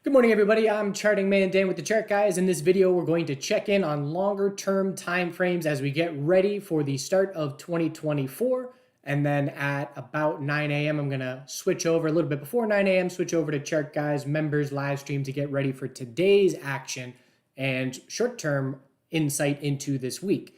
Good morning, everybody. I'm Charting Man Dan with the Chart Guys. In this video, we're going to check in on longer-term time frames as we get ready for the start of 2024. And then at about 9 a.m., I'm going to switch over a little bit before 9 a.m., switch over to Chart Guys members live stream to get ready for today's action and short-term insight into this week.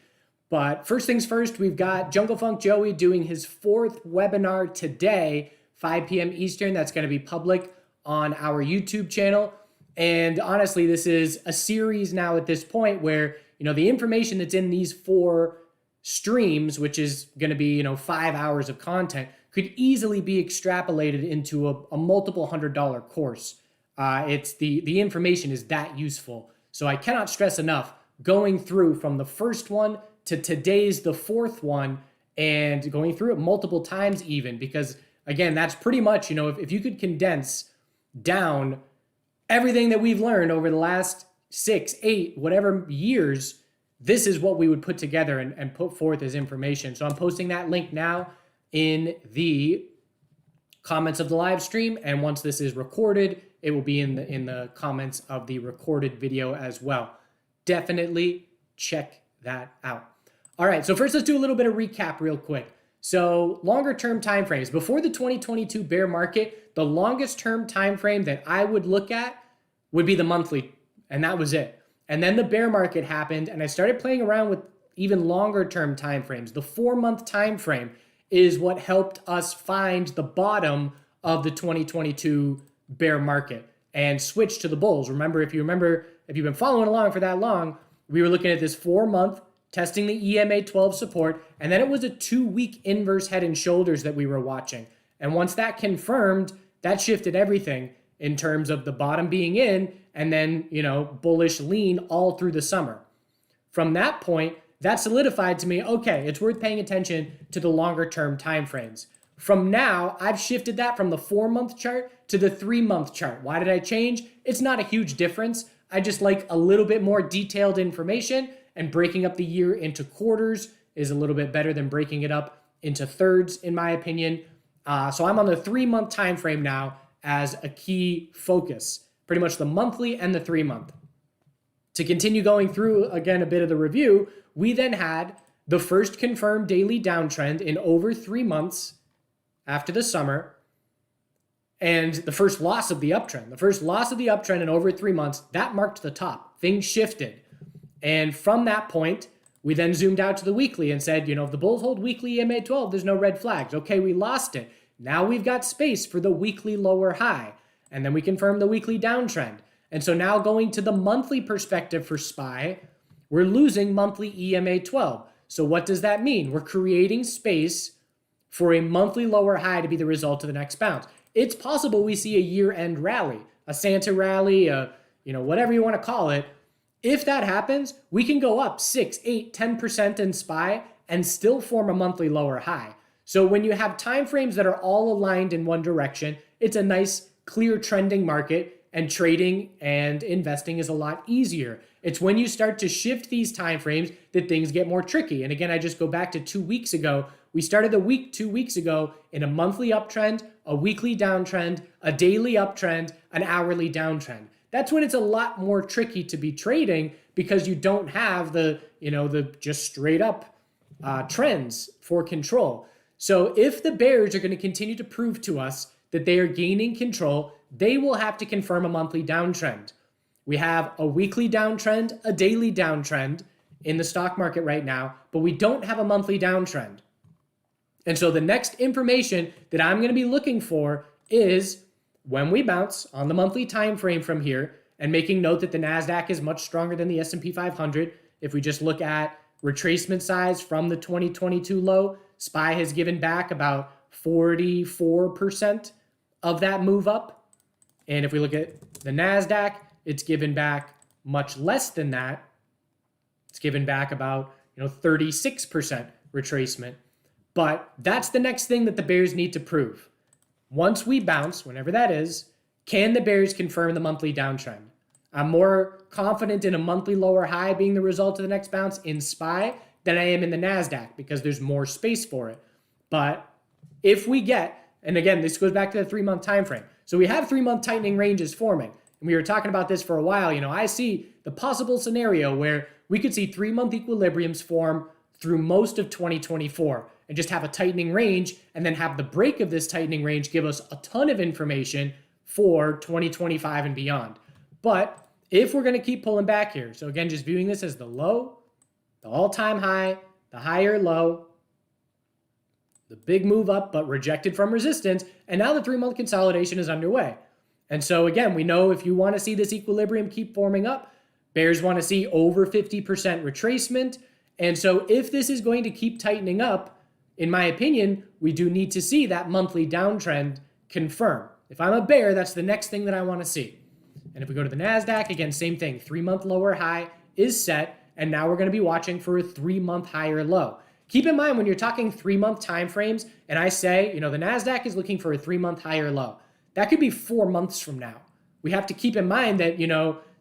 But first things first, we've got Jungle Funk Joey doing his fourth webinar today, 5 p.m. Eastern. That's going to be public on our YouTube channel. And honestly, this is a series now at this point where, the information that's in these 4 streams, which is going to be, 5 hours of content, could easily be extrapolated into a multiple $100 course. It's the information is that useful. So I cannot stress enough going through from the first one to today's the 4th one and going through it multiple times even, because again, that's pretty much, if you could condense down everything that we've learned over the last 6, 8, whatever years, this is what we would put together and put forth as information. So I'm posting that link now in the comments of the live stream. And once this is recorded, it will be in the comments of the recorded video as well. Definitely check that out. All right, so first let's do a little bit of recap real quick. So longer term time frames. Before the 2022 bear market, the longest term time frame that I would look at would be the monthly, and that was it. And then the bear market happened, and I started playing around with even longer term time frames. The 4-month time frame is what helped us find the bottom of the 2022 bear market and switch to the bulls. If you've been following along for that long, we were looking at this 4-month testing the EMA 12 support, and then it was a 2-week inverse head and shoulders that we were watching. And once that confirmed, that shifted everything in terms of the bottom being in and then, bullish lean all through the summer. From that point, that solidified to me, okay, it's worth paying attention to the longer term time frames. From now, I've shifted that from the 4-month chart to the 3-month chart. Why did I change? It's not a huge difference. I just like a little bit more detailed information, and breaking up the year into quarters is a little bit better than breaking it up into thirds, in my opinion. So I'm on the 3-month time frame now as a key focus, pretty much the monthly and the 3-month. To continue going through, again, a bit of the review, we then had the first confirmed daily downtrend in over 3 months after the summer, and the first loss of the uptrend. The first loss of the uptrend in over 3 months, that marked the top. Things shifted. And from that point, we then zoomed out to the weekly and said, if the bulls hold weekly EMA 12, there's no red flags. Okay, we lost it. Now we've got space for the weekly lower high. And then we confirmed the weekly downtrend. And so now going to the monthly perspective for SPY, we're losing monthly EMA 12. So what does that mean? We're creating space for a monthly lower high to be the result of the next bounce. It's possible we see a year-end rally, a Santa rally, whatever you want to call it. If that happens, we can go up 6, 8, 10% in SPY and still form a monthly lower high. So when you have time frames that are all aligned in one direction, it's a nice, clear trending market, and trading and investing is a lot easier. It's when you start to shift these time frames that things get more tricky. And again, I just go back to 2 weeks ago. We started the week 2 weeks ago in a monthly uptrend, a weekly downtrend, a daily uptrend, an hourly downtrend. That's when it's a lot more tricky to be trading because you don't have the just straight up trends for control. So if the bears are going to continue to prove to us that they are gaining control, they will have to confirm a monthly downtrend. We have a weekly downtrend, a daily downtrend in the stock market right now, but we don't have a monthly downtrend. And so the next information that I'm going to be looking for is when we bounce on the monthly time frame from here, and making note that the Nasdaq is much stronger than the S&P 500. If we just look at retracement size from the 2022 low, SPY has given back about 44% of that move up. And if we look at the Nasdaq, it's given back much less than that. It's given back about 36% retracement. But that's the next thing that the bears need to prove. Once we bounce, whenever that is, can the bears confirm the monthly downtrend? I'm more confident in a monthly lower high being the result of the next bounce in SPY than I am in the Nasdaq because there's more space for it. But if we get, and again, this goes back to the 3-month time frame. So we have 3-month tightening ranges forming. and we were talking about this for a while, I see the possible scenario where we could see 3-month equilibriums form through most of 2024 and just have a tightening range, and then have the break of this tightening range give us a ton of information for 2025 and beyond. But if we're going to keep pulling back here, so again, just viewing this as the low, the all-time high, the higher low, the big move up, but rejected from resistance, and now the 3-month consolidation is underway. And so again, we know if you want to see this equilibrium keep forming up, bears want to see over 50% retracement. And so if this is going to keep tightening up, in my opinion, we do need to see that monthly downtrend confirm. If I'm a bear, that's the next thing that I want to see. And if we go to the Nasdaq, again, same thing, 3-month lower high is set, and now we're going to be watching for a 3-month higher low. Keep in mind when you're talking 3-month time frames, and I say, the Nasdaq is looking for a 3-month higher low. That could be 4 months from now. We have to keep in mind that,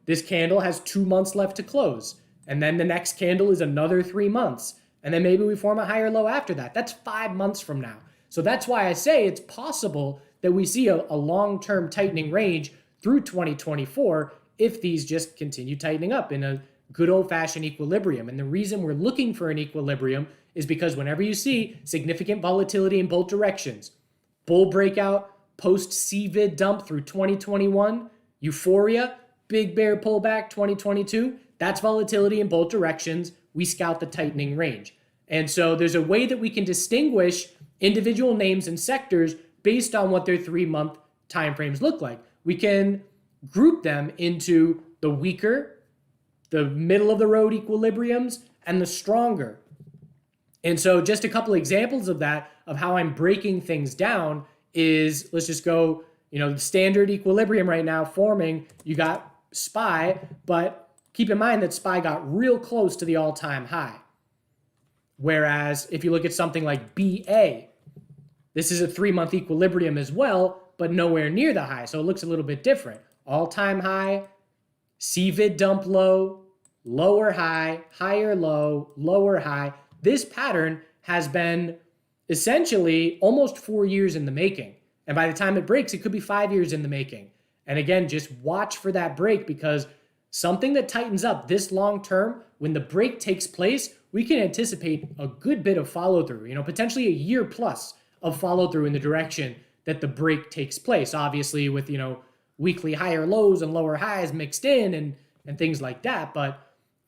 this candle has 2 months left to close, and then the next candle is another 3 months, and then maybe we form a higher low after that. That's 5 months from now. So that's why I say it's possible that we see a long-term tightening range through 2024 if these just continue tightening up in a good old-fashioned equilibrium. And the reason we're looking for an equilibrium is because whenever you see significant volatility in both directions, bull breakout, post-CVID dump through 2021, euphoria, big bear pullback 2022, that's volatility in both directions. We scout the tightening range. And so there's a way that we can distinguish individual names and sectors based on what their 3-month timeframes look like. We can group them into the weaker, the middle of the road equilibriums, and the stronger. And so just a couple examples of that, of how I'm breaking things down is, let's just go, the standard equilibrium right now forming, you got SPY, but keep in mind that SPY got real close to the all-time high. Whereas if you look at something like BA, this is a 3-month equilibrium as well, but nowhere near the high. So it looks a little bit different. All-time high, CVID dump low, lower high, higher low, lower high. This pattern has been essentially almost 4 years in the making. And by the time it breaks, it could be 5 years in the making. And again, just watch for that break, because something that tightens up this long term, when the break takes place, we can anticipate a good bit of follow through, potentially a year plus of follow through in the direction that the break takes place. Obviously with, weekly higher lows and lower highs mixed in and things like that. But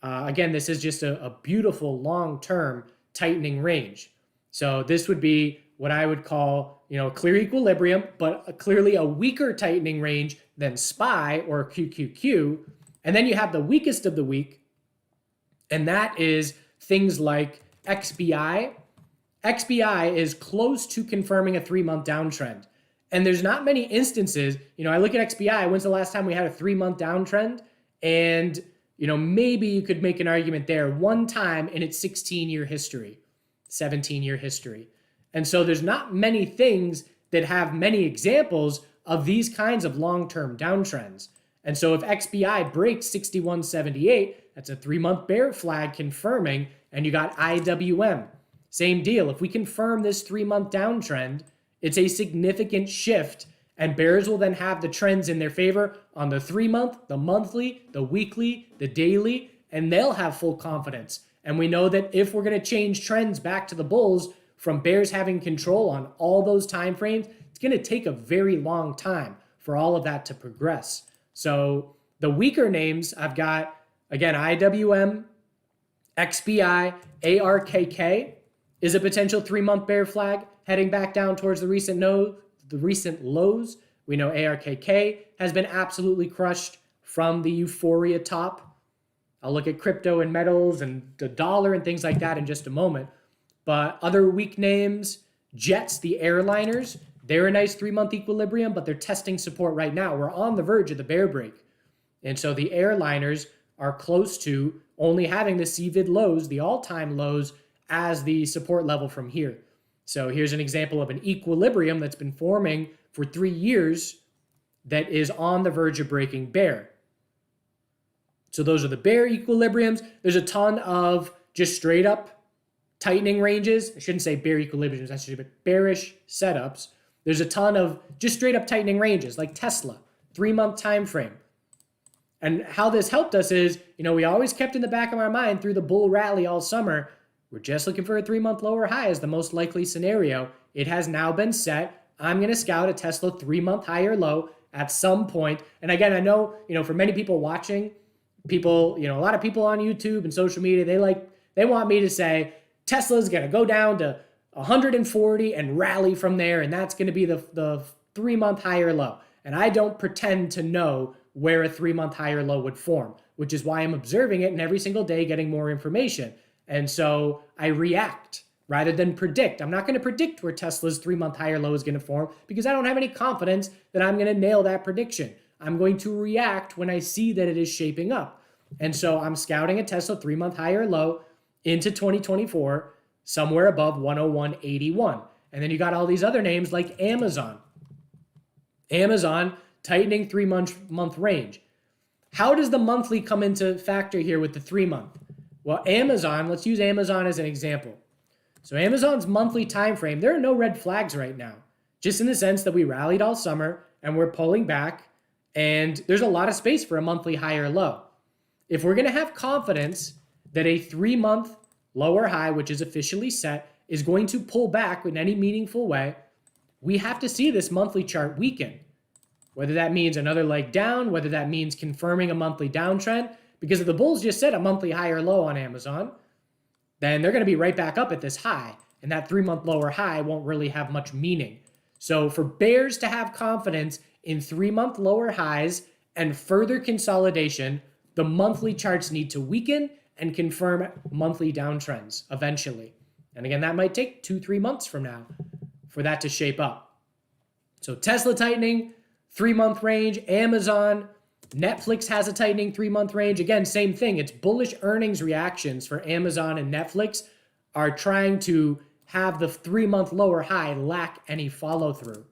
again, this is just a beautiful long-term tightening range. So this would be what I would call, clear equilibrium, but clearly a weaker tightening range than SPY or QQQ. And then you have the weakest of the weak, and that is things like XBI. XBI is close to confirming a 3-month downtrend. And there's not many instances, I look at XBI, when's the last time we had a 3-month downtrend? And, maybe you could make an argument there one time in its 16-year history, 17-year history. And so there's not many things that have many examples of these kinds of long-term downtrends. And so if XBI breaks 61.78, that's a 3-month bear flag confirming, and you got IWM. Same deal. If we confirm this 3-month downtrend, it's a significant shift, and bears will then have the trends in their favor on the 3-month, the monthly, the weekly, the daily, and they'll have full confidence. And we know that if we're going to change trends back to the bulls from bears having control on all those time frames, it's going to take a very long time for all of that to progress. So the weaker names, I've got, again, IWM, XBI, ARKK is a potential 3-month bear flag heading back down towards the recent lows. We know ARKK has been absolutely crushed from the euphoria top. I'll look at crypto and metals and the dollar and things like that in just a moment. But other weak names, Jets, the airliners, they're a nice 3-month equilibrium, but they're testing support right now. We're on the verge of the bear break. And so the airliners are close to only having the CVID lows, the all-time lows, as the support level from here. So here's an example of an equilibrium that's been forming for 3 years that is on the verge of breaking bear. So those are the bear equilibriums. There's a ton of just straight up tightening ranges. I shouldn't say bear equilibriums, actually, but bearish setups. There's a ton of just straight up tightening ranges like Tesla, 3-month time frame. And how this helped us is, we always kept in the back of our mind through the bull rally all summer, we're just looking for a 3-month lower high as the most likely scenario. It has now been set. I'm going to scout a Tesla 3-month high or low at some point. And again, I know, for many people watching, a lot of people on YouTube and social media, they want me to say Tesla's going to go down to 140 and rally from there, and that's going to be the 3-month high or low. And I don't pretend to know where a 3-month high or low would form, which is why I'm observing it and every single day getting more information. And so I react rather than predict. I'm not going to predict where Tesla's 3-month high or low is going to form because I don't have any confidence that I'm going to nail that prediction. I'm going to react when I see that it is shaping up. And so I'm scouting a Tesla 3-month high or low into 2024, somewhere above 101.81. And then you got all these other names like Amazon. Amazon tightening 3-month range. How does the monthly come into factor here with the 3-month? Well, Amazon, let's use Amazon as an example. So Amazon's monthly time frame, there are no red flags right now, just in the sense that we rallied all summer and we're pulling back and there's a lot of space for a monthly high or low. If we're going to have confidence that a 3-month lower high, which is officially set, is going to pull back in any meaningful way, we have to see this monthly chart weaken. Whether that means another leg down, whether that means confirming a monthly downtrend, because if the bulls just set a monthly high or low on Amazon, then they're going to be right back up at this high, and that 3-month lower high won't really have much meaning. So for bears to have confidence in 3-month lower highs and further consolidation, the monthly charts need to weaken and confirm monthly downtrends eventually. And again, that might take 2-3 months from now for that to shape up. So Tesla tightening, 3-month range, Amazon, Netflix has a tightening 3-month range. Again, same thing. It's bullish earnings reactions for Amazon and Netflix are trying to have the 3-month lower high lack any follow through.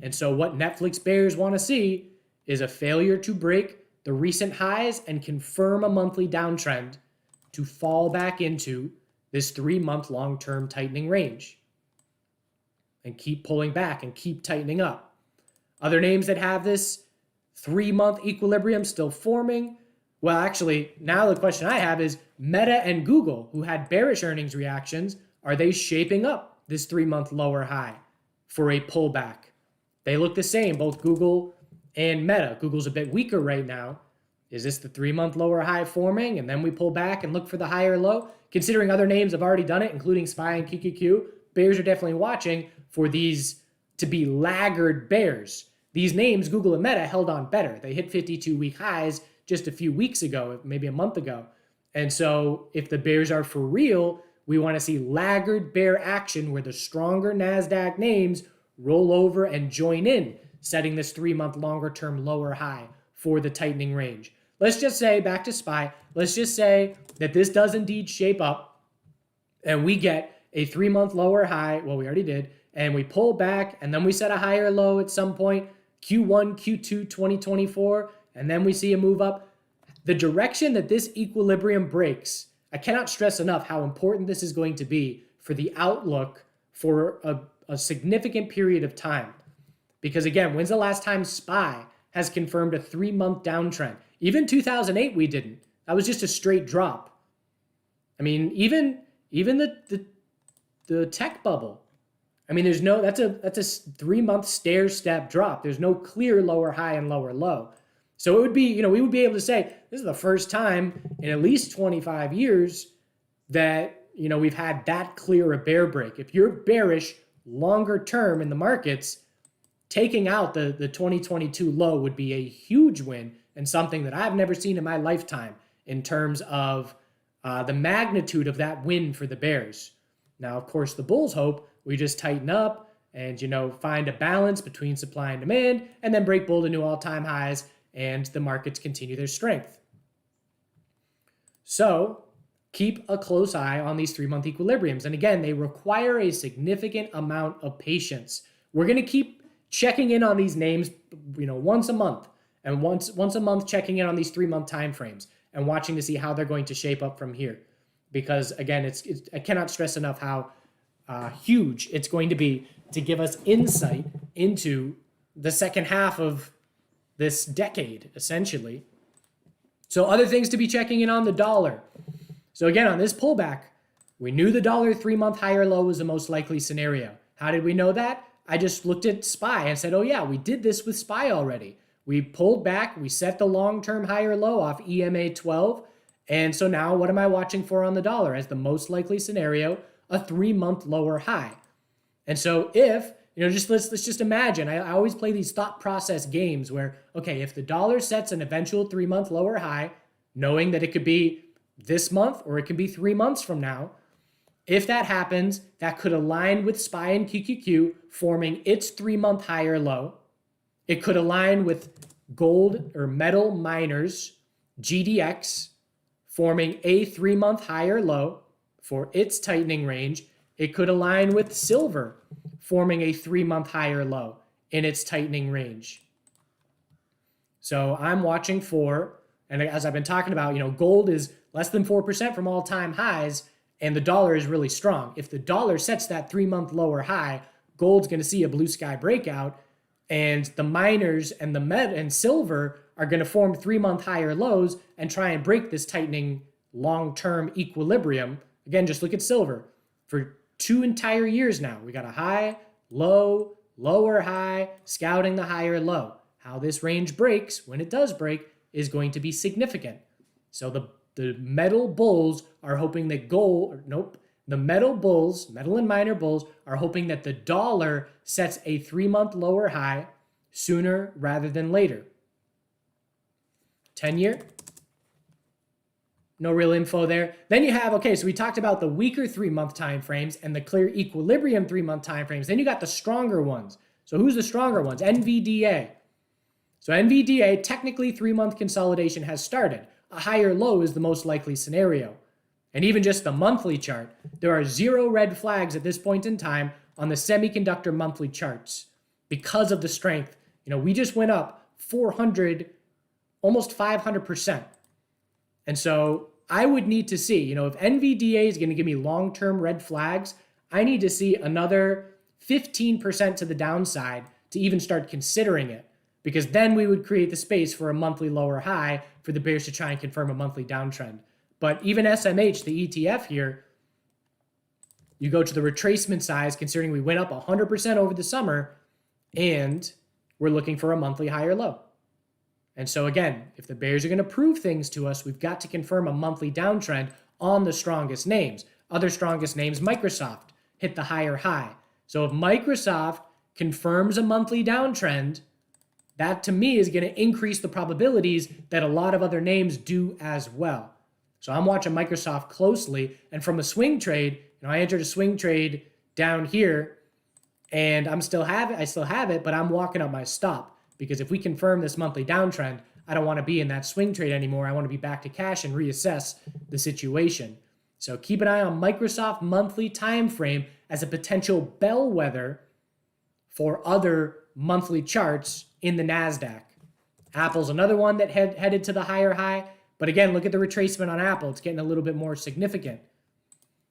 And so what Netflix bears want to see is a failure to break the recent highs and confirm a monthly downtrend to fall back into this 3-month long-term tightening range and keep pulling back and keep tightening up. Other names that have this 3-month equilibrium still forming. Well, actually, now the question I have is Meta and Google, who had bearish earnings reactions, are they shaping up this 3-month lower high for a pullback? They look the same, both Google and Meta. Google's a bit weaker right now. Is this the 3-month lower high forming and then we pull back and look for the higher low? Considering other names have already done it, including SPY and QQQ, bears are definitely watching for these to be laggard bears. These names, Google and Meta, held on better. They hit 52-week highs just a few weeks ago, maybe a month ago. And so if the bears are for real, we want to see laggard bear action where the stronger Nasdaq names roll over and join in, setting this 3-month longer term lower high for the tightening range. Let's just say, back to SPY, let's just say that this does indeed shape up and we get a 3-month lower high, well, we already did, and we pull back and then we set a higher low at some point, Q1, Q2, 2024, and then we see a move up. The direction that this equilibrium breaks, I cannot stress enough how important this is going to be for the outlook for a significant period of time. Because again, when's the last time SPY has confirmed a 3-month downtrend? Even 2008, we didn't. That was just a straight drop. I mean, even the tech bubble. I mean, that's a 3-month stair step drop. There's no clear lower high and lower low. So it would be, we would be able to say this is the first time in at least 25 years that, we've had that clear a bear break. If you're bearish longer term in the markets, taking out the 2022 low would be a huge win and something that I've never seen in my lifetime in terms of the magnitude of that win for the bears. Now, of course, the bulls hope we just tighten up and, find a balance between supply and demand and then break bull to new all-time highs and the markets continue their strength. So keep a close eye on these 3-month equilibriums. And again, they require a significant amount of patience. We're going to keep checking in on these names, once a month and once a month checking in on these 3-month timeframes and watching to see how they're going to shape up from here. Because again, I cannot stress enough how huge it's going to be to give us insight into the second half of this decade, essentially. So other things to be checking in on: the dollar. So again, on this pullback, we knew the dollar 3-month higher low was the most likely scenario. How did we know that? I just looked at SPY and said, oh yeah, we did this with SPY already. We pulled back, we set the long-term higher low off EMA 12. And so now what am I watching for on the dollar as the most likely scenario? A 3-month lower high. And so if, let's just imagine, I always play these thought process games where, okay, if the dollar sets an eventual 3-month lower high, knowing that it could be this month or it could be 3 months from now, if that happens, that could align with SPY and QQQ, forming its 3-month higher low. It could align with gold or metal miners, GDX, forming a 3-month higher low for its tightening range. It could align with silver, forming a 3-month higher low in its tightening range. So I'm watching for, and as I've been talking about, gold is less than 4% from all-time highs, and the dollar is really strong. If the dollar sets that 3-month lower high, gold's going to see a blue sky breakout, and the miners and and silver are going to form 3-month higher lows and try and break this tightening long-term equilibrium. Again, just look at silver. For 2 entire years now, we got a high, low, lower high, scouting the higher low. How this range breaks, when it does break, is going to be significant. So the metal bulls are hoping that the metal bulls, metal and miner bulls, are hoping that the dollar sets a 3-month lower high sooner rather than later. 10-year, no real info there. Then you have, okay, so we talked about the weaker 3-month time frames and the clear equilibrium 3-month time frames. Then you got the stronger ones. So who's the stronger ones? NVDA. So NVDA, technically 3-month consolidation has started. A higher low is the most likely scenario. And even just the monthly chart, there are 0 red flags at this point in time on the semiconductor monthly charts because of the strength. We just went up 400, almost 500%. And so I would need to see, if NVDA is going to give me long-term red flags, I need to see another 15% to the downside to even start considering it, because then we would create the space for a monthly lower high for the bears to try and confirm a monthly downtrend. But even SMH, the ETF here, you go to the retracement size, considering we went up 100% over the summer, and we're looking for a monthly higher low. And so again, if the bears are going to prove things to us, we've got to confirm a monthly downtrend on the strongest names. Other strongest names, Microsoft, hit the higher high. So if Microsoft confirms a monthly downtrend, that to me is going to increase the probabilities that a lot of other names do as well. So I'm watching Microsoft closely, and from a swing trade, I entered a swing trade down here, and I still have it, but I'm walking up my stop, because if we confirm this monthly downtrend, I don't want to be in that swing trade anymore. I want to be back to cash and reassess the situation. So keep an eye on Microsoft monthly time frame as a potential bellwether for other monthly charts in the Nasdaq. Apple's another one that headed to the higher high. But again, look at the retracement on Apple. It's getting a little bit more significant.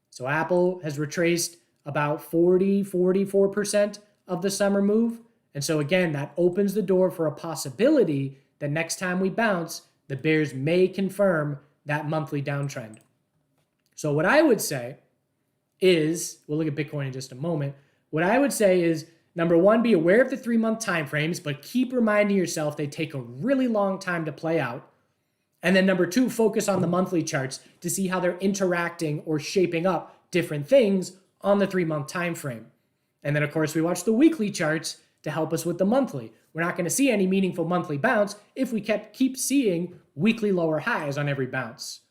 So Apple has retraced about 44% of the summer move. And so again, that opens the door for a possibility that next time we bounce, the bears may confirm that monthly downtrend. So what I would say is, we'll look at Bitcoin in just a moment. What I would say is, number one, be aware of the 3-month time frames, but keep reminding yourself they take a really long time to play out. And then number two, focus on the monthly charts to see how they're interacting or shaping up different things on the 3-month time frame. And then of course we watch the weekly charts to help us with the monthly. We're not going to see any meaningful monthly bounce if we keep seeing weekly lower highs on every bounce.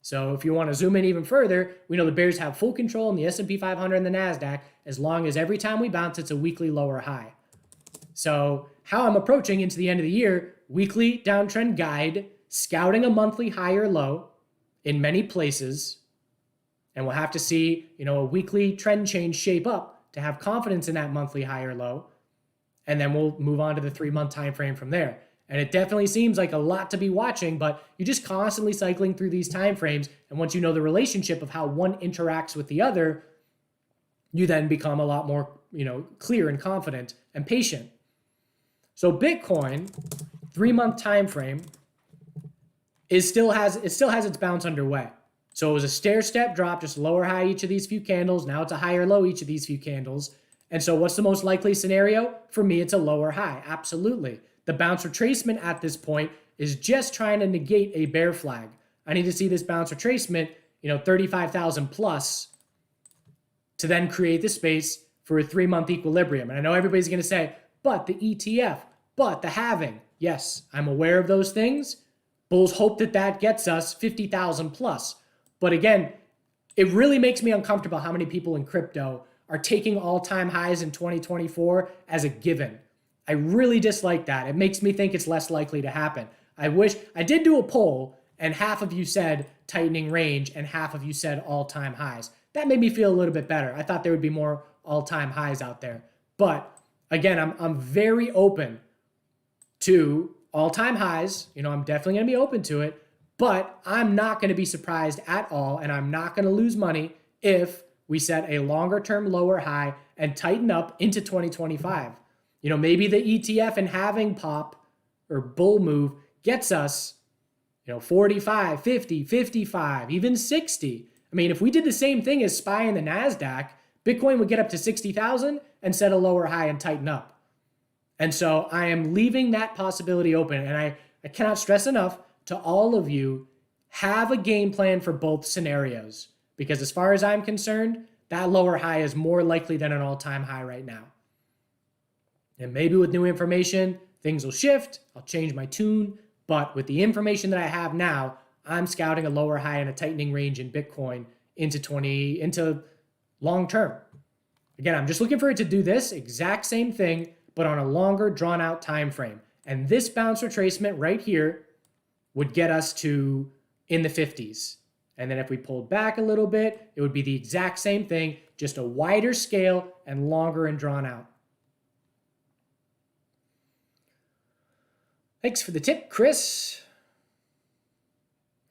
So if you want to zoom in even further, we know the bears have full control in the S&P 500 and the Nasdaq as long as every time we bounce, it's a weekly lower high. So how I'm approaching into the end of the year, weekly downtrend guide, scouting a monthly higher low in many places, and we'll have to see, a weekly trend change shape up to have confidence in that monthly higher low, and then we'll move on to the 3-month time frame from there. And it definitely seems like a lot to be watching, but you're just constantly cycling through these time frames, and once you know the relationship of how one interacts with the other, you then become a lot more, clear and confident and patient. So Bitcoin, 3-month time frame, it still has its bounce underway. So it was a stair-step drop, just lower high each of these few candles. Now it's a higher low each of these few candles. And so what's the most likely scenario? For me, it's a lower high. Absolutely. The bounce retracement at this point is just trying to negate a bear flag. I need to see this bounce retracement, 35,000 plus to then create the space for a 3-month equilibrium. And I know everybody's going to say, but the ETF, but the halving. Yes, I'm aware of those things. Bulls hope that gets us 50,000 plus. But again, it really makes me uncomfortable how many people in crypto are taking all-time highs in 2024 as a given. I really dislike that. It makes me think it's less likely to happen. I did do a poll, and half of you said tightening range and half of you said all-time highs. That made me feel a little bit better. I thought there would be more all-time highs out there. But again, I'm very open to all-time highs. I'm definitely going to be open to it, but I'm not going to be surprised at all, and I'm not going to lose money if we set a longer-term lower high and tighten up into 2025. Maybe the ETF and halving pop or bull move gets us, 45, 50, 55, even 60. I mean, if we did the same thing as SPY in the Nasdaq, Bitcoin would get up to 60,000 and set a lower high and tighten up. And so I am leaving that possibility open. And I cannot stress enough to all of you, have a game plan for both scenarios. Because as far as I'm concerned, that lower high is more likely than an all-time high right now. And maybe with new information, things will shift. I'll change my tune. But with the information that I have now, I'm scouting a lower high and a tightening range in Bitcoin into long term. Again, I'm just looking for it to do this exact same thing, but on a longer drawn out time frame. And this bounce retracement right here would get us to in the 50s. And then if we pulled back a little bit, it would be the exact same thing, just a wider scale and longer and drawn out. Thanks for the tip, Chris.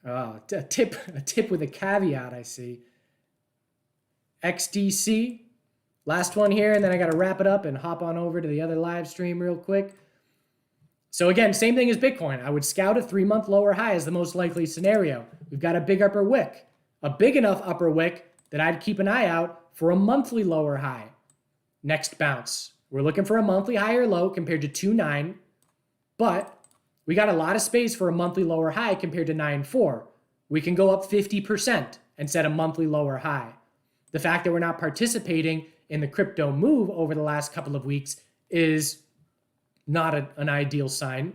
A tip with a caveat, I see. XDC, last one here, and then I got to wrap it up and hop on over to the other live stream real quick. So again, same thing as Bitcoin. I would scout a 3-month lower high as the most likely scenario. We've got a big upper wick, a big enough upper wick that I'd keep an eye out for a monthly lower high. Next bounce. We're looking for a monthly higher low compared to 2.9, but we got a lot of space for a monthly lower high compared to 9.4. We can go up 50% and set a monthly lower high. The fact that we're not participating in the crypto move over the last couple of weeks is not an ideal sign.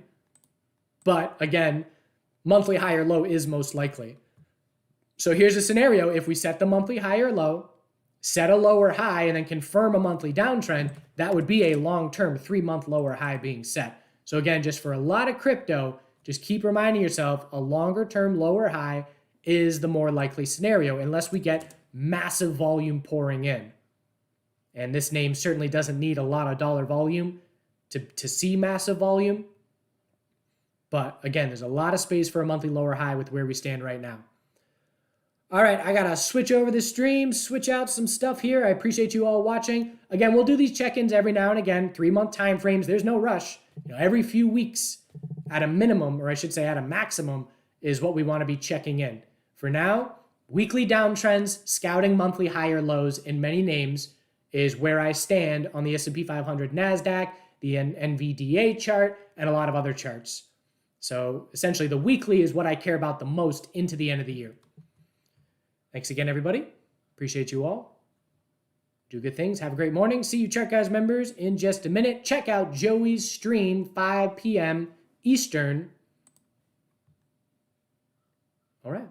But again, monthly higher low is most likely. So here's a scenario. If we set the monthly higher low, set a lower high, and then confirm a monthly downtrend, that would be a long-term 3-month lower high being set. So again, just for a lot of crypto, just keep reminding yourself a longer-term lower high is the more likely scenario, unless we get massive volume pouring in. And this name certainly doesn't need a lot of dollar volume to see massive volume. But again, there's a lot of space for a monthly lower high with where we stand right now. All right, I got to switch over the stream, switch out some stuff here. I appreciate you all watching. Again, we'll do these check-ins every now and again, 3-month time frames. There's no rush. Every few weeks at a minimum, or I should say at a maximum, is what we want to be checking in. For now, weekly downtrends, scouting monthly higher lows in many names is where I stand on the S&P 500 Nasdaq, the NVDA chart, and a lot of other charts. So essentially the weekly is what I care about the most into the end of the year. Thanks again, everybody. Appreciate you all. Do good things. Have a great morning. See you Chart Guys members in just a minute. Check out Joey's stream, 5 p.m. Eastern. All right.